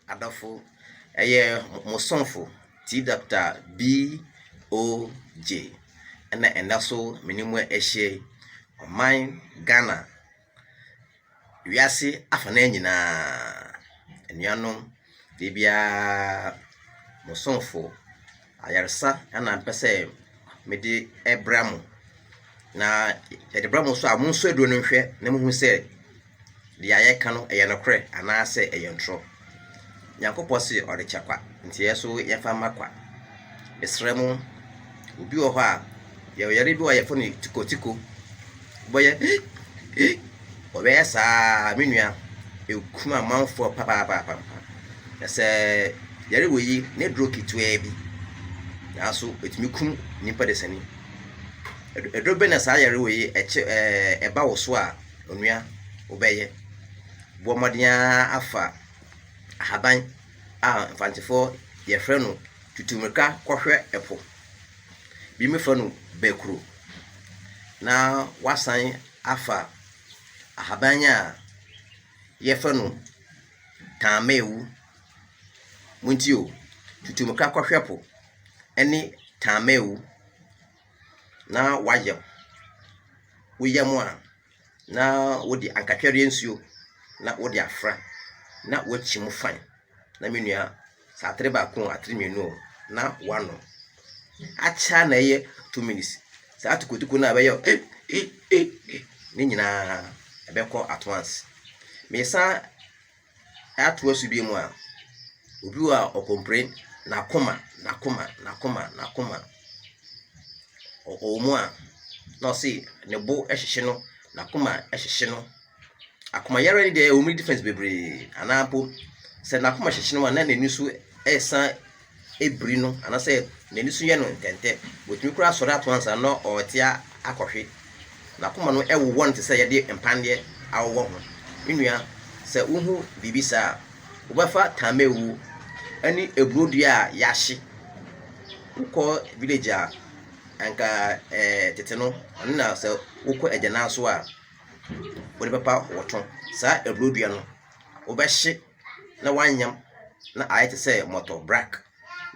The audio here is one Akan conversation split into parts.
adafo eye musonfo ti Dr. B.O.J. ena enaso menimu ehye oman Ghana wiase afana nyina enuanom bibia musonfo ayaresa ana mpese mede ebramu na yede bramu so amunso edo no hwe na muhu se de ayeka no eye nokre ana se eye ntro Nyankopɔ se ɔde kyakwa nti yeso yefa makwa besremu obi wo hɔ a yare bi wo yefo ne Tikotiko boye obe sa menua ekum amanfo papa se yare woyi ne dro kitwa bi aso etimi kum nipa de sani edro be na sa yare woyi eba wo so a onua obeye bo modia afa ahaban mfantefo yefre no tutumeka kohwe epo bi mefra no bekuro na wasan afa ahaban a yefre no tamewu muntio tutumeka kohwe epo eni tamewu na wayem woyem a na wodi ankatwere nsuo na wodi afra na wachi mu fan na menua sa atre ba ko atre menu na wano acha na ye 2 minutes sa Tikotiko na be yo ni nyina ebekọ at once me sa atu asu bi mu a obi wa okomplain na koma o mu a no see ne bo ehhehye no na koma ehhehye no Akoma yare ni de o mi difference bebre anapo se na koma hyehye no na nani so esa ebri no ana se nani so ye no ntente wotumi kura sore atonsa no otia akohwe na koma no ewo nte se ye de empande awo ho enua se uhu bibisa obafa tamewu ani eburodua yahye uko village a anka tete no na se uko ejana so a wode papa woton sa eburodua no obehye na wanyam na ayete say motor brack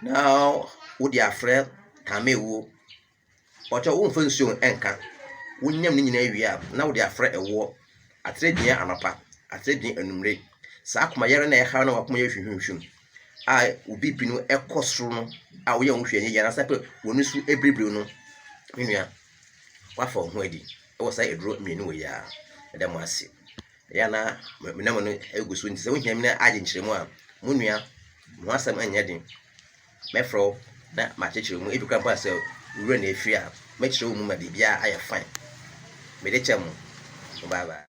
na wode afre tamewu ocho wo mfansuo enka wonyam ni nyina awia na wode afre ewo atredua anapa atredua anumre sa akoma yare na eha na wakoma ye hwehwehwem a obi pinu ekosro no a wo ye wo hwehye yana sa pe wonu su ebrebre no menua wafa ho adi e wo sa edro mienu we ya edem ase yana menamo no egusu nti se wo hiam na age nkyeremu a munua mo asem anya din mefro na ma kyekyeru mu eduka pa se wura na efi a ma kyeremu ma bibia aye fine me de kyem bye bye